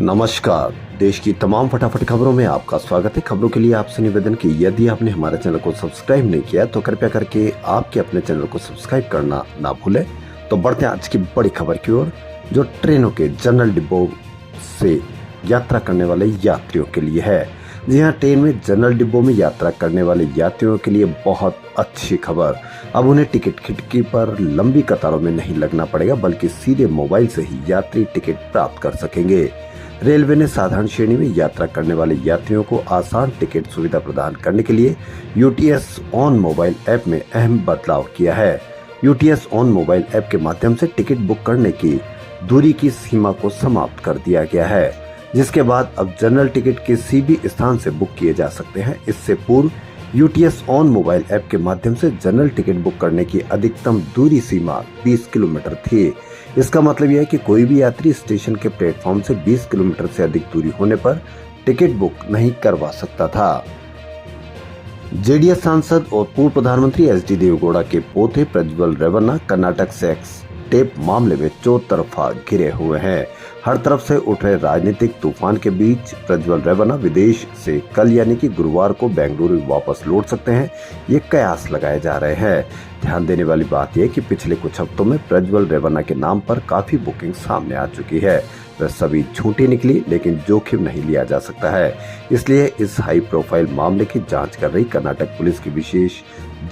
नमस्कार। देश की तमाम फटाफट खबरों में आपका स्वागत है। खबरों के लिए आपसे निवेदन कि यदि आपने हमारे चैनल को सब्सक्राइब नहीं किया तो कृपया करके आपके अपने चैनल को सब्सक्राइब करना ना भूलें। तो बढ़ते हैं आज की बड़ी खबर की ओर, जो ट्रेनों के जनरल डिब्बों से यात्रा करने वाले यात्रियों के लिए है। जी हाँ, ट्रेन में जनरल डिब्बों में यात्रा करने वाले यात्रियों के लिए बहुत अच्छी खबर। अब उन्हें टिकट खिड़की पर लंबी कतारों में नहीं लगना पड़ेगा, बल्कि सीधे मोबाइल से ही यात्री टिकट प्राप्त कर सकेंगे। रेलवे ने साधारण श्रेणी में यात्रा करने वाले यात्रियों को आसान टिकट सुविधा प्रदान करने के लिए यूटीएस ऑन मोबाइल ऐप में अहम बदलाव किया है। यूटीएस ऑन मोबाइल ऐप के माध्यम से टिकट बुक करने की दूरी की सीमा को समाप्त कर दिया गया है, जिसके बाद अब जनरल टिकट किसी भी स्थान से बुक किए जा सकते हैं। इससे पूर्व यूटीएस ऑन मोबाइल ऐप के माध्यम से जनरल टिकट बुक करने की अधिकतम दूरी सीमा 20 किलोमीटर थी। इसका मतलब यह है कि कोई भी यात्री स्टेशन के प्लेटफॉर्म से 20 किलोमीटर से अधिक दूरी होने पर टिकट बुक नहीं करवा सकता था। जेडीएस सांसद और पूर्व प्रधानमंत्री एचडी देवेगौड़ा के पोते प्रज्वल रेवन्ना कर्नाटक सेक्स टेप मामले में चौतरफा घिरे हुए हैं। हर तरफ से उठ रहे राजनीतिक तूफान के बीच प्रज्वल रेवन्ना विदेश से कल यानी कि गुरुवार को बेंगलुरु वापस लौट सकते हैं, ये कयास लगाए जा रहे हैं। ध्यान देने वाली बात यह कि पिछले कुछ हफ्तों में प्रज्वल रेवन्ना के नाम पर काफी बुकिंग सामने आ चुकी है। वह सभी झूठी निकली, लेकिन जोखिम नहीं लिया जा सकता है। इसलिए इस हाई प्रोफाइल मामले की जांच कर रही कर्नाटक पुलिस की विशेष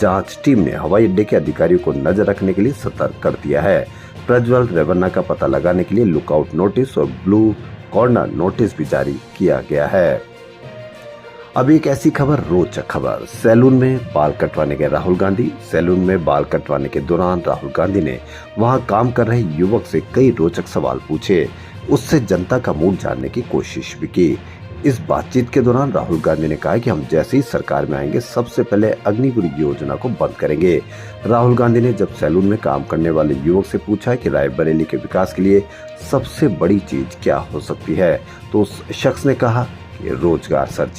जांच टीम ने हवाई अड्डे के अधिकारियों को नजर रखने के लिए सतर्क कर दिया है। प्रज्वल रेवन्ना का पता लगाने के लिए लुकआउट नोटिस और ब्लू कॉर्नर नोटिस भी जारी किया गया है। अब एक ऐसी खबर, रोचक खबर। सैलून में बाल कटवाने गए राहुल गांधी। सैलून में बाल कटवाने के दौरान राहुल गांधी ने वहां काम कर रहे युवक से कई रोचक सवाल पूछे। उससे जनता का मूड जानने की कोशिश भी की। इस बातचीत के दौरान राहुल गांधी ने कहा कि हम जैसे ही सरकार में आएंगे सबसे पहले अग्निवीर योजना को बंद करेंगे। राहुल गांधी ने जब सैलून में काम करने वाले युवक से पूछा कि रायबरेली के विकास के लिए सबसे बड़ी चीज क्या हो सकती है, तो उस शख्स ने कहा कि रोजगार सर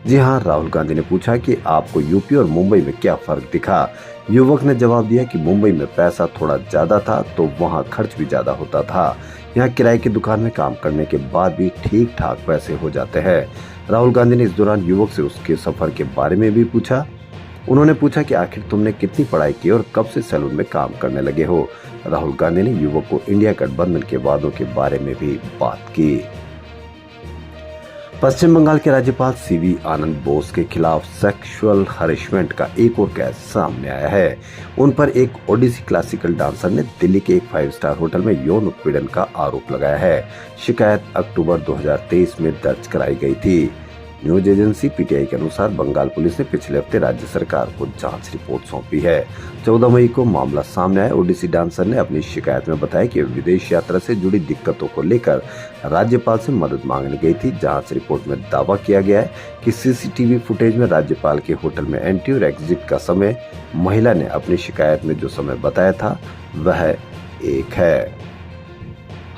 जी हाँ। राहुल गांधी ने पूछा कि आपको यूपी और मुंबई में क्या फर्क दिखा। युवक ने जवाब दिया कि मुंबई में पैसा थोड़ा ज्यादा था तो वहाँ खर्च भी ज्यादा होता था। यहाँ किराए की दुकान में काम करने के बाद भी ठीक ठाक पैसे हो जाते हैं। राहुल गांधी ने इस दौरान युवक से उसके सफर के बारे में भी पूछा। उन्होंने पूछा कि आखिर तुमने कितनी पढ़ाई की और कब से सैलून में काम करने लगे हो। राहुल गांधी ने युवक को इंडिया गठबंधन के वादों के बारे में भी बात की। पश्चिम बंगाल के राज्यपाल सीवी आनंद बोस के खिलाफ सेक्सुअल हरेसमेंट का एक और केस सामने आया है। उन पर एक ओडिसी क्लासिकल डांसर ने दिल्ली के एक 5 स्टार होटल में यौन उत्पीड़न का आरोप लगाया है। शिकायत अक्टूबर 2023 में दर्ज कराई गई थी। न्यूज एजेंसी पीटीआई के अनुसार बंगाल पुलिस ने पिछले हफ्ते राज्य सरकार को जांच रिपोर्ट सौंपी है। 14 मई को मामला सामने आया। ओडिसी डांसर ने अपनी शिकायत में बताया कि विदेश यात्रा से जुड़ी दिक्कतों को लेकर राज्यपाल से मदद मांगने गई थी। जांच रिपोर्ट में दावा किया गया है कि सीसीटीवी फुटेज में राज्यपाल के होटल में एंट्री और एग्जिट का समय महिला ने अपनी शिकायत में जो समय बताया था वह एक है।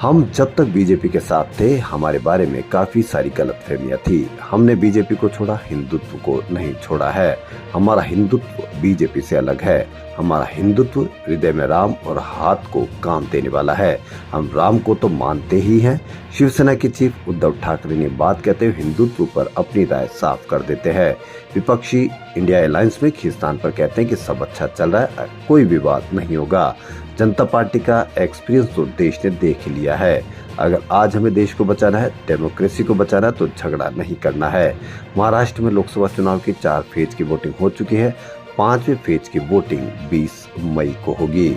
हम जब तक बीजेपी के साथ थे हमारे बारे में काफी सारी गलतफहमियां थी। हमने बीजेपी को छोड़ा, हिंदुत्व को नहीं छोड़ा है। हमारा हिंदुत्व बीजेपी से अलग है। हमारा हिंदुत्व हृदय में राम और हाथ को काम देने वाला है। हम राम को तो मानते ही हैं। शिवसेना के चीफ उद्धव ठाकरे ने बात कहते हुए हिंदुत्व पर अपनी राय साफ कर देते हैं। विपक्षी इंडिया अलायंस में खींचतान पर कहते हैं कि सब अच्छा चल रहा है, कोई विवाद नहीं होगा। जनता पार्टी का एक्सपीरियंस तो देश ने देख लिया है। अगर आज हमें देश को बचाना है, डेमोक्रेसी को बचाना है, तो झगड़ा नहीं करना है। महाराष्ट्र में लोकसभा चुनाव की 4 फेज की वोटिंग हो चुकी है। 5वें फेज की वोटिंग 20 मई को होगी।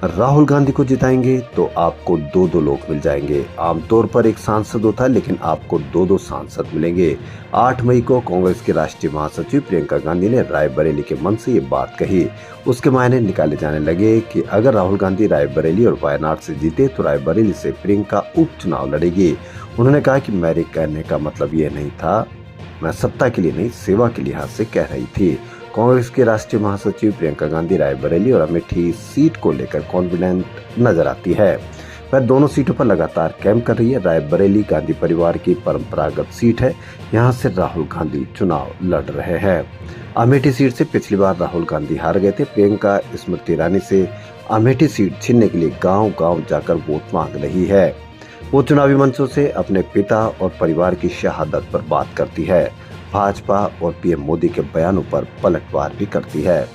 राहुल गांधी को जिताएंगे तो आपको 2-2 लोग मिल जाएंगे। आमतौर पर एक सांसद होता है, लेकिन आपको 2-2 सांसद मिलेंगे। 8 मई को कांग्रेस के राष्ट्रीय महासचिव प्रियंका गांधी ने रायबरेली के मन से ये बात कही। उसके मायने निकाले जाने लगे कि अगर राहुल गांधी रायबरेली और वायनाड से जीते तो रायबरेली से प्रियंका उपचुनाव लड़ेगी। उन्होंने कहा कि मेरे कहने का मतलब ये नहीं था, मैं सत्ता के लिए नहीं सेवा के लिहाज से कह रही थी। कांग्रेस के राष्ट्रीय महासचिव प्रियंका गांधी रायबरेली और अमेठी सीट को लेकर कॉन्फिडेंट नजर आती है। वह दोनों सीटों पर लगातार कैंप कर रही है। रायबरेली गांधी परिवार की परंपरागत सीट है। यहां से राहुल गांधी चुनाव लड़ रहे हैं। अमेठी सीट से पिछली बार राहुल गांधी हार गए थे। प्रियंका स्मृति ईरानी से अमेठी सीट छीनने के लिए गांव-गांव जाकर वोट मांग रही है। वो चुनावी मंचों से अपने पिता और परिवार की शहादत पर बात करती है। भाजपा और पीएम मोदी के बयानों पर पलटवार भी करती है।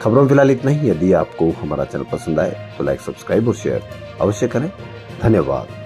खबरों में फिलहाल इतना ही। यदि आपको हमारा चैनल पसंद आए तो लाइक, सब्सक्राइब और शेयर अवश्य करें। धन्यवाद।